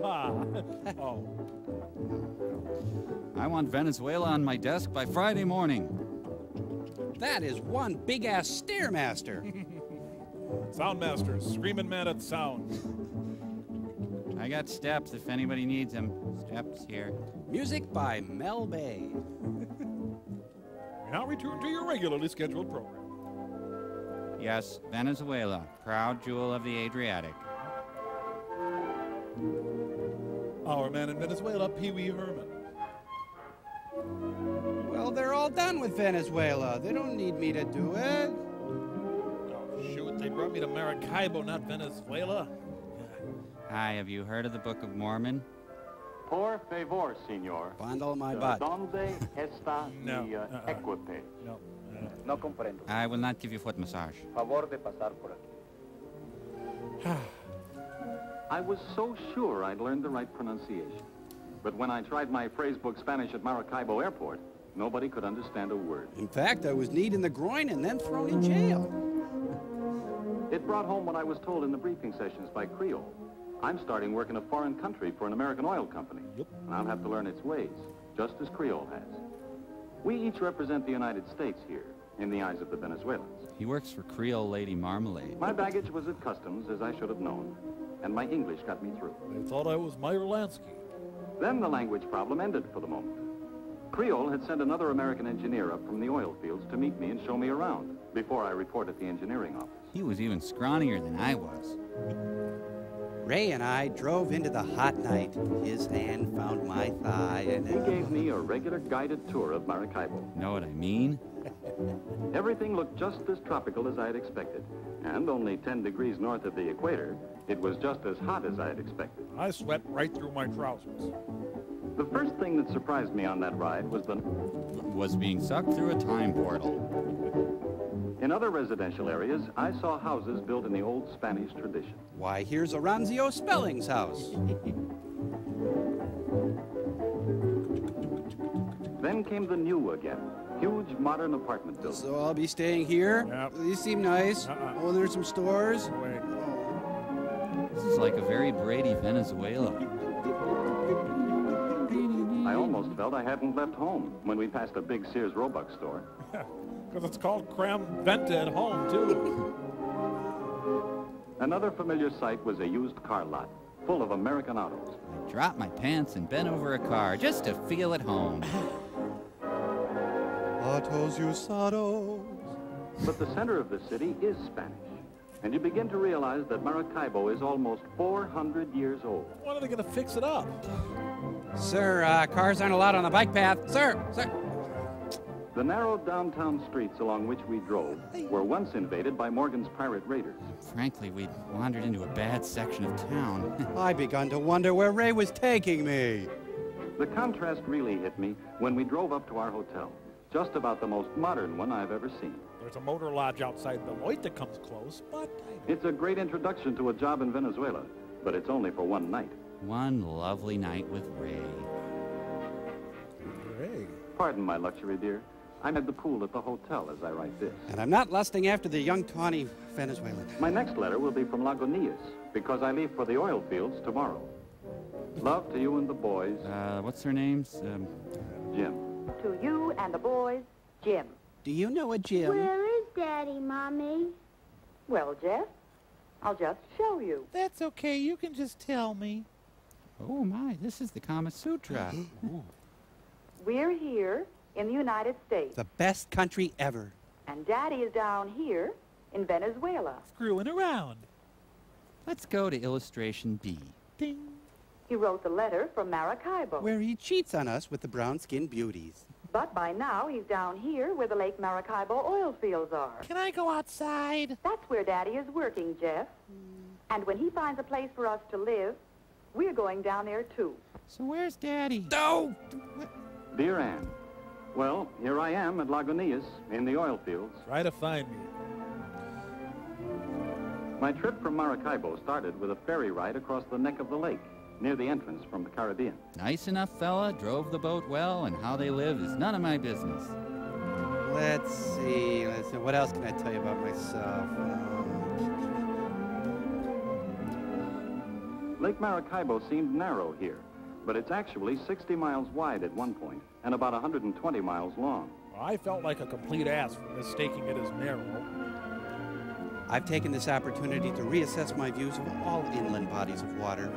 Oh. I want Venezuela on my desk by Friday morning. That is one big-ass Stairmaster. Soundmaster, screaming man at sound. I got steps if anybody needs them. Steps here. Music by Mel Bay. We now return to your regularly scheduled program. Yes, Venezuela, proud jewel of the Adriatic. Our man in Venezuela, Pee Wee Herman. Well, they're all done with Venezuela. They don't need me to do it. Oh, shoot, they brought me to Maracaibo, not Venezuela. Hi, have you heard of the Book of Mormon? Por favor, señor. Bundle my butt. ¿Dónde está No, mi equipe? No. No comprendo. I will not give you foot massage. Favor de pasar por aquí. I was so sure I'd learned the right pronunciation. But when I tried my phrasebook Spanish at Maracaibo Airport, nobody could understand a word. In fact, I was kneed in the groin and then thrown in jail. It brought home what I was told in the briefing sessions by Creole. I'm starting work in a foreign country for an American oil company. Yep. And I'll have to learn its ways, just as Creole has. We each represent the United States here, in the eyes of the Venezuelans. He works for Creole Lady Marmalade. My baggage was at customs, as I should have known, and my English got me through. They thought I was Meyer Lansky. Then the language problem ended for the moment. Creole had sent another American engineer up from the oil fields to meet me and show me around before I report at the engineering office. He was even scrawnier than I was. Ray and I drove into the hot night. His hand found my thigh and He gave me a regular guided tour of Maracaibo. Know what I mean? Everything looked just as tropical as I had expected. And only 10 degrees north of the equator, it was just as hot as I had expected. I sweat right through my trousers. The first thing that surprised me on that ride was Was being sucked through a time portal. in other residential areas, I saw houses built in the old Spanish tradition. Why, here's Aranzio Spelling's house. Then came the new again. Huge modern apartment buildings. So I'll be staying here. Yep. These seem nice. Oh, there's some stores. Wait. This is like a very Brady Venezuela. I almost felt I hadn't left home when we passed a big Sears Roebuck store. Because it's called Cram Venta at home, too. Another familiar sight was a used car lot full of American autos. I dropped my pants and bent over a car just to feel at home. Autos usados. But the center of the city is Spanish. And you begin to realize that Maracaibo is almost 400 years old. When are they going to fix it up? Sir, cars aren't allowed on the bike path. Sir. The narrow downtown streets along which we drove were once invaded by Morgan's pirate raiders. Frankly, we'd wandered into a bad section of town. I begun to wonder where Ray was taking me. The contrast really hit me when we drove up to our hotel. Just about the most modern one I've ever seen. There's a motor lodge outside Beloit that comes close, but... It's a great introduction to a job in Venezuela, but it's only for one night. One lovely night with Ray. Hey. Pardon my luxury, dear. I'm at the pool at the hotel as I write this. And I'm not lusting after the young, tawny Venezuelan. My next letter will be from Lagunitas, because I leave for the oil fields tomorrow. Love to you and the boys, What's their names? Jim. To you and the boys, Jim. Do you know a Jim? Where is Daddy, Mommy? Well, Jeff, I'll just show you. That's okay. You can just tell me. Oh my, this is the Kama Sutra. We're here in the United States, The best country ever. and Daddy is down here in Venezuela. Screwing around. Let's go to illustration B. Ding. He wrote the letter from Maracaibo. Where he cheats on us with the brown-skinned beauties. But by now, he's down here where the Lake Maracaibo oil fields are. Can I go outside? That's where Daddy is working, Jeff. And when he finds a place for us to live, we're going down there, too. So where's Daddy? No! Dear Ann, well, here I am at Lagunitas in the oil fields. Try to find me. My trip from Maracaibo started with a ferry ride across the neck of the lake, near the entrance from the Caribbean. Nice enough fella, drove the boat well, and how they live is none of my business. Let's see. What else can I tell you about myself? Lake Maracaibo seemed narrow here, but it's actually 60 miles wide at one point and about 120 miles long. I felt like a complete ass for mistaking it as narrow. I've taken this opportunity to reassess my views of all inland bodies of water.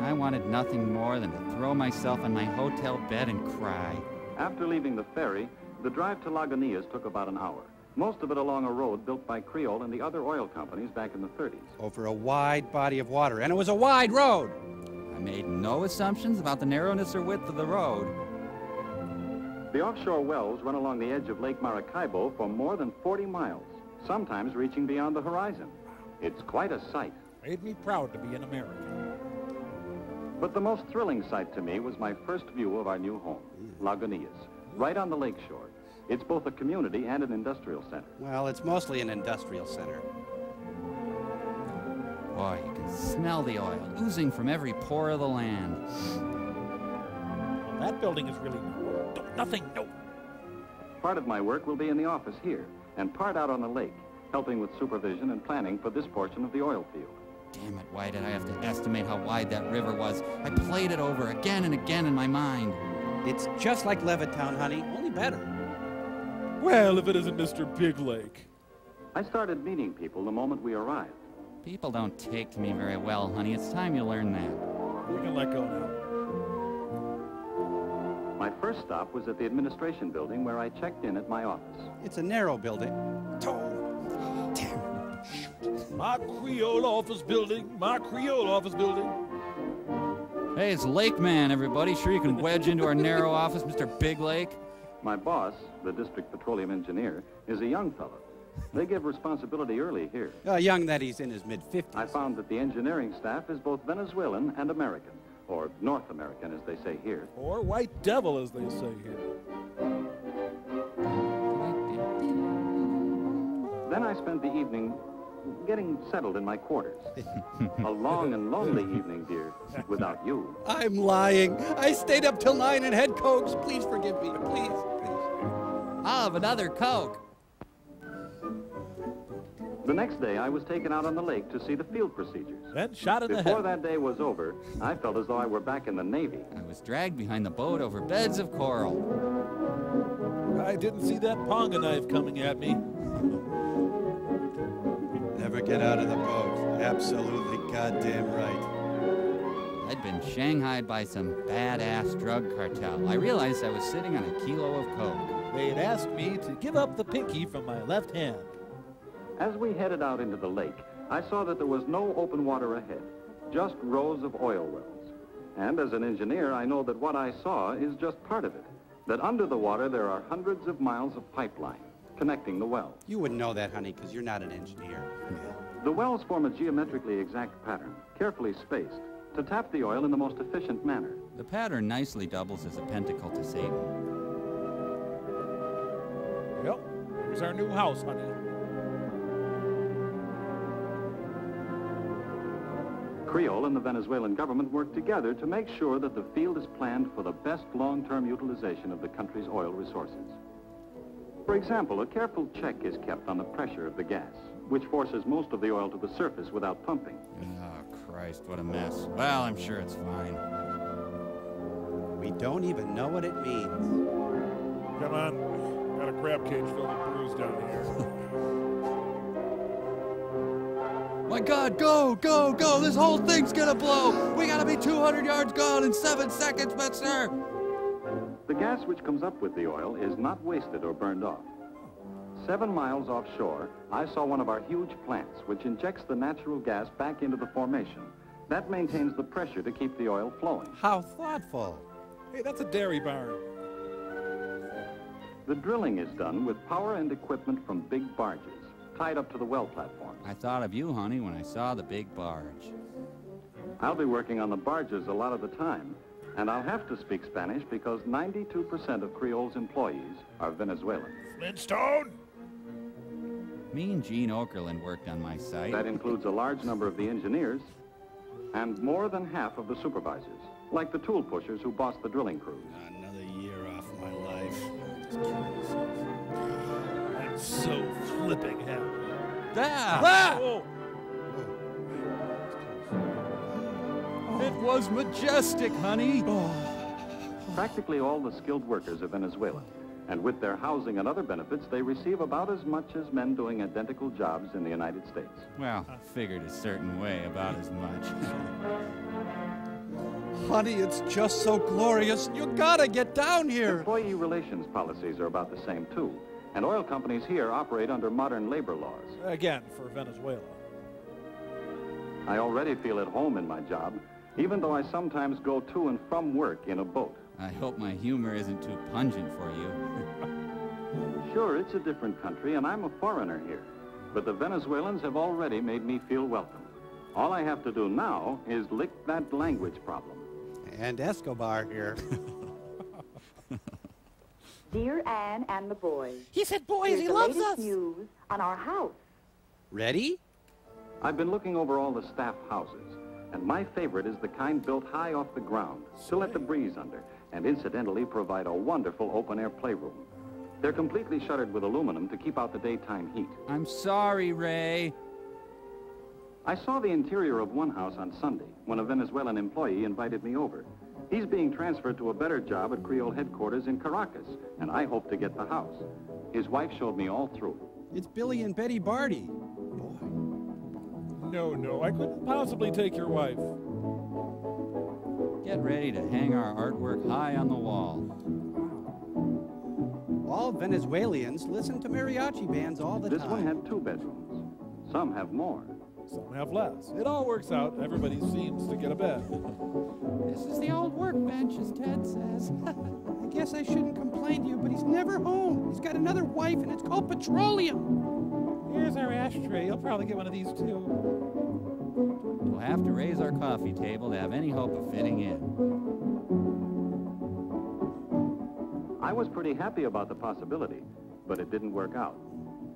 I wanted nothing more than to throw myself on my hotel bed and cry. After leaving the ferry, the drive to Lagunitas took about an hour. Most of it along a road built by Creole and the other oil companies back in the 30s. Over a wide body of water, and it was a wide road. I made no assumptions about the narrowness or width of the road. The offshore wells run along the edge of Lake Maracaibo for more than 40 miles, sometimes reaching beyond the horizon. It's quite a sight. Made me proud to be an American. But the most thrilling sight to me was my first view of our new home, Lagunitas, right on the lakeshore. It's both a community and an industrial center. Well, it's mostly an industrial center. Boy, you can smell the oil oozing from every pore of the land. Well, that building is really nothing, no. Part of my work will be in the office here, and part out on the lake, helping with supervision and planning for this portion of the oil field. Damn it, why did I have to estimate how wide that river was? I played it over again and again in my mind. It's just like Levittown, honey, only better. Well, if it isn't Mr. Big Lake. I started meeting people the moment we arrived. People don't take to me very well, honey. It's time you learn that. We can let go now. My first stop was at the administration building where I checked in at my office. It's a narrow building. Damn. My Creole office building. My Creole office building. Hey, it's Lake Man, everybody. Sure you can wedge into our narrow office, Mr. Big Lake? My boss, the district petroleum engineer, is a young fellow. They give responsibility early here. Young that he's in his mid-50s. I found that the engineering staff is both Venezuelan and American, or North American, as they say here. Or White Devil, as they say here. Then I spent the evening getting settled in my quarters. A long and lonely evening, dear, without you. I'm lying. I stayed up till 9 and had Cokes. Please forgive me. Please. I'll have another Coke. The next day, I was taken out on the lake to see the field procedures. Then shot in the Before head. that day was over, I felt as though I were back in the Navy. I was dragged behind the boat over beds of coral. I didn't see that ponga knife coming at me. Never get out of the boat. Absolutely goddamn right. I'd been shanghaied by some badass drug cartel. I realized I was sitting on a kilo of coke. They'd asked me to give up the pinky from my left hand. As we headed out into the lake, I saw that there was no open water ahead, just rows of oil wells. And as an engineer, I know that what I saw is just part of it, that under the water there are hundreds of miles of pipeline connecting the wells. You wouldn't know that, honey, because you're not an engineer. The wells form a geometrically exact pattern, carefully spaced, to tap the oil in the most efficient manner. The pattern nicely doubles as a pentacle to Satan. Yep, here's our new house, honey. Creole and the Venezuelan government work together to make sure that the field is planned for the best long-term utilization of the country's oil resources. For example, a careful check is kept on the pressure of the gas, which forces most of the oil to the surface without pumping. Oh, Christ, what a mess. Well, I'm sure it's fine. We don't even know what it means. Come on, got a crab cage filled with brews down here. My God, go, go, go! This whole thing's gonna blow! We gotta be 200 yards gone in 7 seconds, mister! The gas which comes up with the oil is not wasted or burned off. 7 miles offshore, I saw one of our huge plants which injects the natural gas back into the formation. That maintains the pressure to keep the oil flowing. How thoughtful. Hey, that's a dairy barn. The drilling is done with power and equipment from big barges, tied up to the well platforms. I thought of you, honey, when I saw the big barge. I'll be working on the barges a lot of the time, and I'll have to speak Spanish because 92% of Creole's employees are Venezuelan. Flintstone! Me and Gene Okerlund worked on my site. That includes a large number of the engineers and more than half of the supervisors, like the tool pushers who boss the drilling crews. Another year off my life. I'm so flipping happy. Ah! Ah! Oh. was majestic, honey. Practically all the skilled workers of Venezuela. And with their housing and other benefits, they receive about as much as men doing identical jobs in the United States. Well, I figured a certain way, about as much. Honey, it's just so glorious. You gotta get down here. Employee relations policies are about the same, too. And oil companies here operate under modern labor laws. Again, for Venezuela. I already feel at home in my job, even though I sometimes go to and from work in a boat. I hope my humor isn't too pungent for you. Sure, it's a different country, and I'm a foreigner here. But the Venezuelans have already made me feel welcome. All I have to do now is lick that language problem. And Escobar here. Dear Anne and the boys. He said, boys, Here's he the loves latest us. news on our house. Ready? I've been looking over all the staff houses, and my favorite is the kind built high off the ground to let the breeze under, and incidentally provide a wonderful open-air playroom. They're completely shuttered with aluminum to keep out the daytime heat. I'm sorry, Ray. I saw the interior of one house on Sunday when a Venezuelan employee invited me over. He's being transferred to a better job at Creole headquarters in Caracas, and I hope to get the house. His wife showed me all through. It's Billy and Betty Barty. No, I couldn't possibly take your wife. Get ready to hang our artwork high on the wall. All Venezuelans listen to mariachi bands all the This time. one had 2 bedrooms. Some have more. Some have less. It all works out. Everybody seems to get a bed. This is the old workbench, as Ted says. I guess I shouldn't complain to you, but he's never home. He's got another wife, and it's called petroleum. Here's our ashtray. You'll probably get one of these, too. We'll have to raise our coffee table to have any hope of fitting in. I was pretty happy about the possibility, but it didn't work out.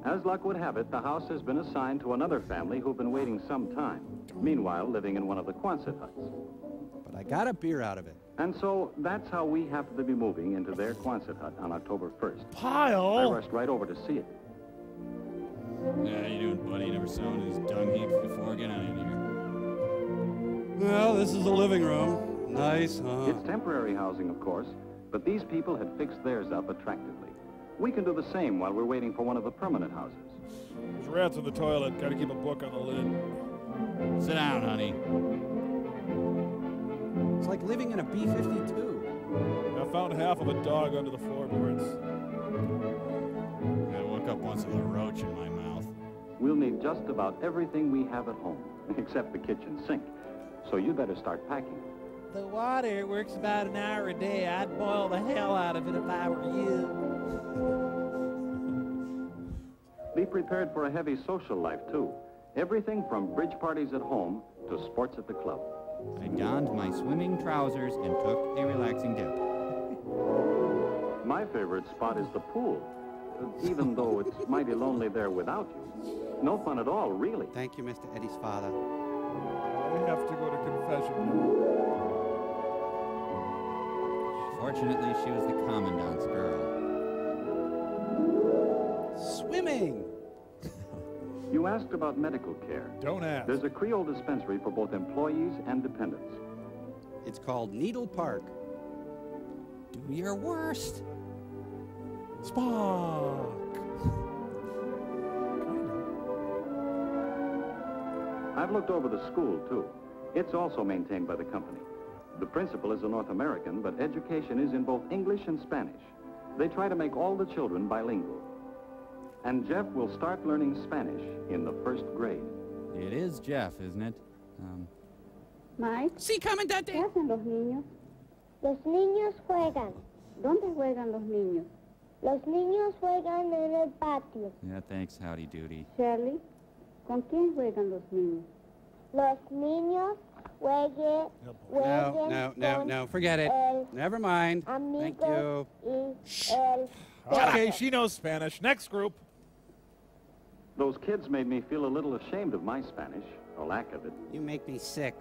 As luck would have it, the house has been assigned to another family who've been waiting some time, meanwhile living in one of the Quonset huts. But I got a beer out of it. And so that's how we happen to be moving into their Quonset hut on October 1st. I Pile! rushed right over to see it. Yeah, how you doing, buddy? Never saw one of these dung heaps before. Get on in here. Well, this is the living room. Nice, huh? It's temporary housing, of course, but these people had fixed theirs up attractively. We can do the same while we're waiting for one of the permanent houses. There's rats in the toilet. Gotta keep a book on the lid. Sit down, honey. It's like living in a B-52. I found half of a dog under the floorboards. I woke up once with a roach in my mouth. We'll need just about everything we have at home, except the kitchen sink. So you better start packing. The water works about an hour a day. I'd boil the hell out of it if I were you. Be prepared for a heavy social life, too. Everything from bridge parties at home to sports at the club. I donned my swimming trousers and took a relaxing dip. My favorite spot is the pool, even though it's mighty lonely there without you. No fun at all, really. Thank you, Mr. Eddie's father. I have to go to confession now. Fortunately, she was the commandant's girl. Swimming! You asked about medical care. Don't ask. There's a Creole dispensary for both employees and dependents. It's called Needle Park. Do your worst. Spock. I've looked over the school, too. It's also maintained by the company. The principal is a North American, but education is in both English and Spanish. They try to make all the children bilingual. And Jeff will start learning Spanish in the 1st grade. It is Jeff, isn't it? Mike, Sí, comandante. ¿qué hacen los niños? Los niños juegan. ¿Dónde juegan los niños? Los niños juegan en el patio. Yeah, thanks, howdy doody. Shirley, ¿con quién juegan los niños? Los niños juegan No, forget it. Never mind. Thank you. Okay, she knows Spanish. Next group. Those kids made me feel a little ashamed of my Spanish, or lack of it. You make me sick.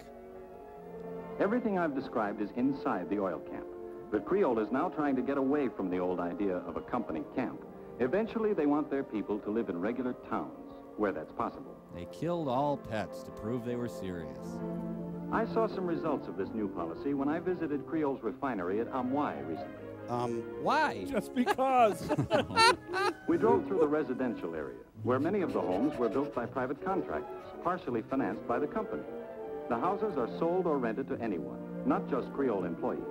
Everything I've described is inside the oil camp. The Creole is now trying to get away from the old idea of a company camp. Eventually, they want their people to live in regular towns, where that's possible. They killed all pets to prove they were serious. I saw some results of this new policy when I visited Creole's refinery at Amway recently. Why? Just because. We drove through the residential area, where many of the homes were built by private contractors, partially financed by the company. The houses are sold or rented to anyone, not just Creole employees.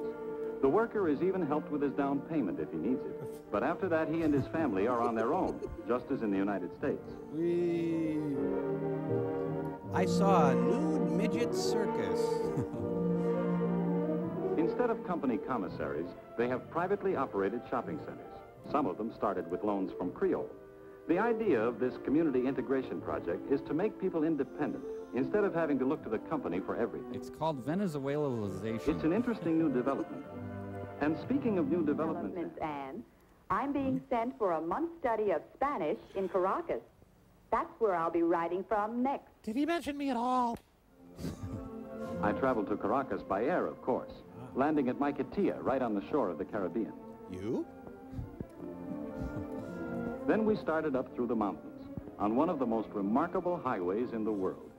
The worker is even helped with his down payment if he needs it. But after that, he and his family are on their own, just as in the United States. I saw a nude midget circus. Instead of company commissaries, they have privately operated shopping centers. Some of them started with loans from Creole. The idea of this community integration project is to make people independent, instead of having to look to the company for everything. It's called Venezuelization. It's an interesting new development. And speaking of new developments, Anne, I'm being sent for a month's study of Spanish in Caracas. That's where I'll be writing from next. Did he mention me at all? I traveled to Caracas by air, of course, landing at Maiquetía, right on the shore of the Caribbean. You? Then we started up through the mountains, on one of the most remarkable highways in the world,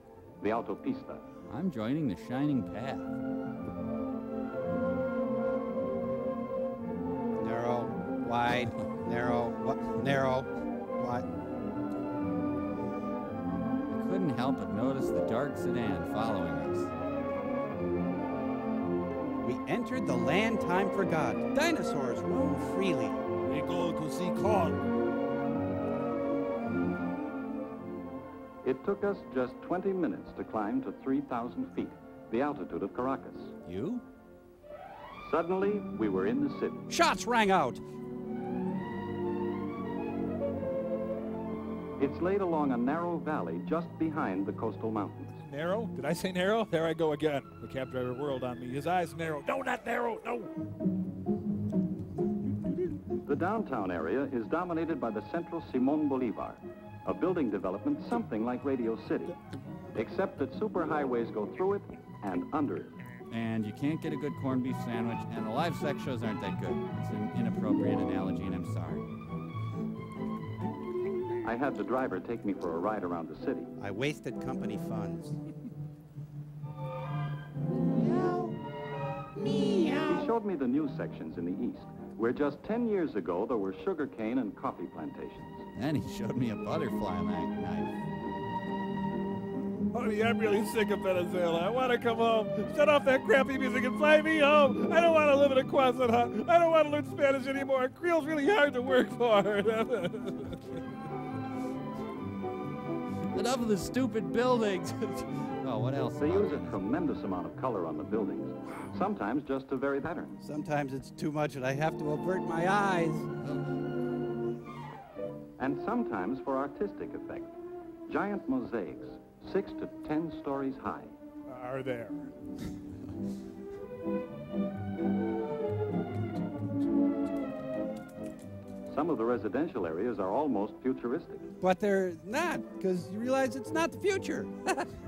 the Autopista. I'm joining the Shining Path. Narrow, wide, narrow, narrow, wide. I couldn't help but notice the dark sedan following us. We entered the land time forgot. Dinosaurs roam freely. We go to see corn. It took us just 20 minutes to climb to 3,000 feet, the altitude of Caracas. You? Suddenly, we were in the city. Shots rang out. It's laid along a narrow valley just behind the coastal mountains. Narrow? Did I say narrow? There I go again. The cab driver whirled on me. His eyes narrow. No, not narrow. No. The downtown area is dominated by the Central Simón Bolívar, a building development something like Radio City, except that superhighways go through it and under it. And you can't get a good corned beef sandwich, and the live sex shows aren't that good. It's an inappropriate analogy, and I'm sorry. I had the driver take me for a ride around the city. I wasted company funds. He showed me the new sections in the east, where just 10 years ago there were sugarcane and coffee plantations. And he showed me a butterfly knife. Honey, I'm really sick of Venezuela. I want to come home. Shut off that crappy music and fly me home. I don't want to live in a closet, huh? I don't want to learn Spanish anymore. Creole's really hard to work for. Enough of the stupid buildings. Oh, what else? They use a tremendous amount of color on the buildings, sometimes just to vary patterns. Sometimes it's too much and I have to avert my eyes. And sometimes for artistic effect. Giant mosaics, 6 to 10 stories high. Are there? Some of the residential areas are almost futuristic. But they're not, because you realize it's not the future.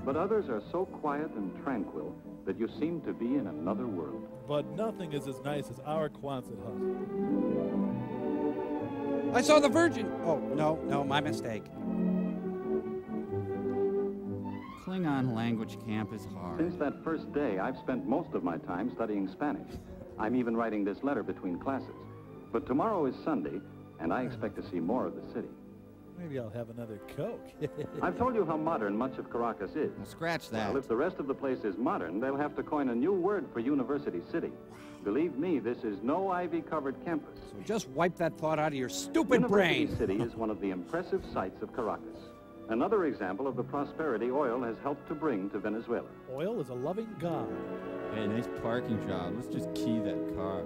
But others are so quiet and tranquil that you seem to be in another world. But nothing is as nice as our Quonset hut. I saw the Virgin. Oh, no, my mistake. Klingon language camp is hard. Since that first day, I've spent most of my time studying Spanish. I'm even writing this letter between classes. But tomorrow is Sunday, and I expect to see more of the city. Maybe I'll have another Coke. I've told you how modern much of Caracas is. Well, scratch that. Well, if the rest of the place is modern, they'll have to coin a new word for University City. Believe me, this is no ivy-covered campus. So just wipe that thought out of your stupid University brain. City is one of the impressive sights of Caracas. Another example of the prosperity oil has helped to bring to Venezuela. Oil is a loving God. Hey, nice parking job. Let's just key that car.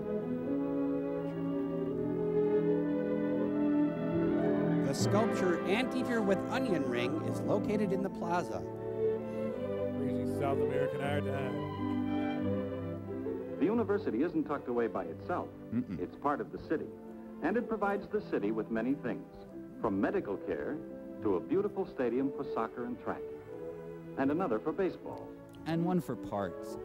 The sculpture Anteater with Onion Ring is located in the plaza. Crazy South American art. The university isn't tucked away by itself. It's part of the city. And it provides the city with many things, from medical care to a beautiful stadium for soccer and track, and another for baseball. And one for parks.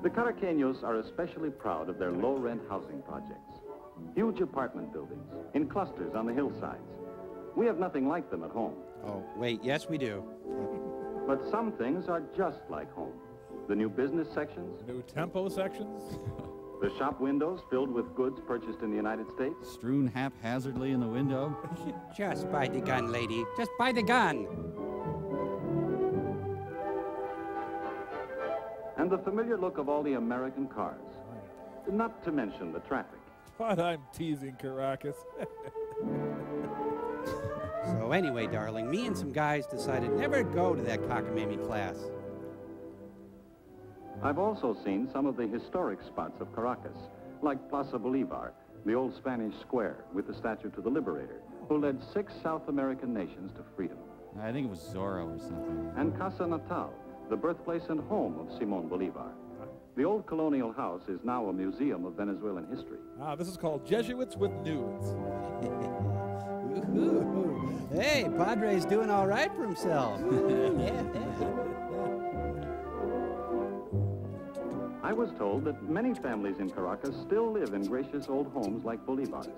The Caraqueños are especially proud of their low-rent housing projects. Huge apartment buildings in clusters on the hillsides. We have nothing like them at home. Oh, wait, yes, we do. But some things are just like home. The new business sections, New tempo sections. the shop windows filled with goods purchased in the United States, Strewn haphazardly in the window. Just buy the gun, lady. Just buy the gun. and the familiar look of all the American cars. Not to mention the traffic. But I'm teasing, Caracas. So anyway, darling, me and some guys decided never to go to that cockamamie class. I've also seen some of the historic spots of Caracas, like Plaza Bolivar, the old Spanish square with the statue to the liberator, who led 6 South American nations to freedom. I think it was Zorro or something. And Casa Natal, the birthplace and home of Simón Bolívar. The old colonial house is now a museum of Venezuelan history. Ah, this is called Jesuits with Nudes. Ooh. Hey, Padre's doing all right for himself. I was told that many families in Caracas still live in gracious old homes like Bolivar's,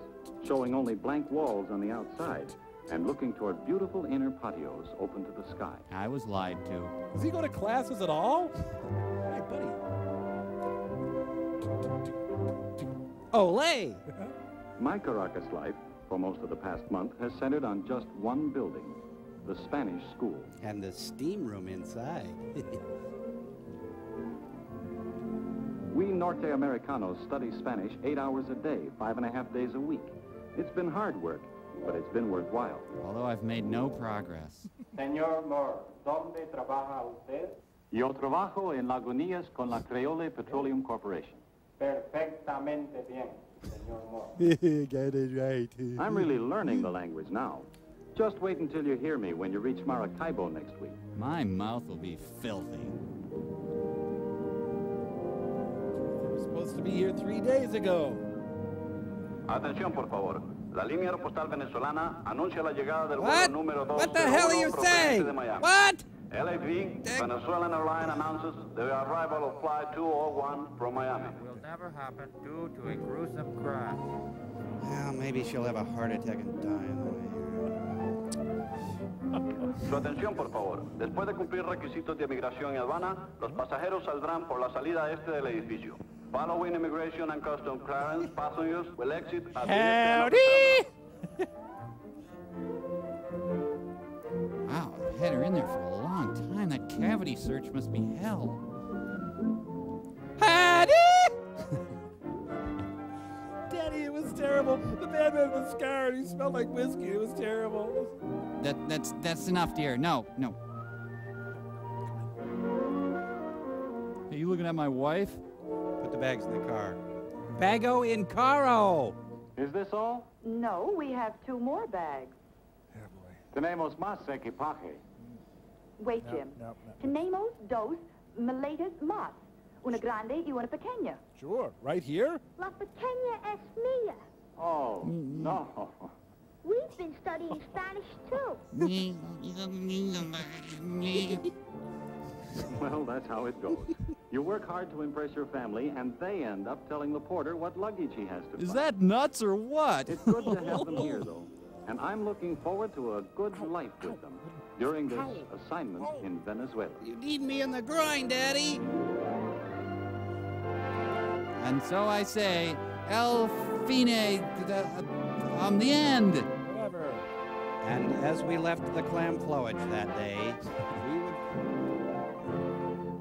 showing only blank walls on the outside and looking toward beautiful inner patios open to the sky. I was lied to. Does he go to classes at all? Hey, buddy. Olay! My Caracas life, for most of the past month, has centered on just one building, the Spanish School. And the steam room inside. We Norte Americanos study Spanish 8 hours a day, 5.5 days a week. It's been hard work, but it's been worthwhile. Although I've made no progress. Señor Moore, ¿dónde trabaja usted? Yo trabajo en Lagunas con la Creole Petroleum Corporation. Perfectamente bien, señor Moore. Got it right. I'm really learning the language now. Just wait until you hear me when you reach Maracaibo next week. My mouth will be filthy. They were supposed to be here 3 days ago. Atención, por favor. La línea aeropostal venezolana anuncia la llegada del What? vuelo número 2 What the hell are you saying? de Miami. What? LAV, Venezuelan Airlines announces the arrival of Flight 201 from Miami. Will never happen due to a gruesome crash. Well, maybe she'll have a heart attack and die on the way. Su atención, por favor. Después de cumplir requisitos de migración y aduana, los pasajeros saldrán por la salida este del edificio. Following immigration and customs clearance, passengers will exit at Howdy! Wow, I've had her in there for a long time. That cavity search must be hell. Daddy, it was terrible. The madman was scarred. He smelled like whiskey. It was terrible. That's enough, dear. No. Are you looking at my wife? Put the bags in the car. Bago in caro! Is this all? No, we have 2 more bags. Tenemos más equipaje. Wait, Jim. No. Tenemos 2 maletas más. Una grande y una pequeña. Sure, right here? La pequeña es mía. Oh, no. We've been studying Spanish too. Well, that's how it goes. You work hard to impress your family, and they end up telling the porter what luggage he has to Is find. that nuts or what? It's good to have them here, though. And I'm looking forward to a good life with them during this assignment in Venezuela. You need me in the groin, Daddy! And so I say, El Fine, the end. Whatever. And as we left the clam flowage that day, we would...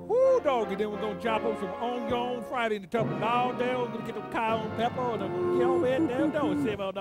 Woo, doggy, then we're going to chop up some onion Friday and the top of all down. We're going to get some cayenne pepper and get over it down. Don't say about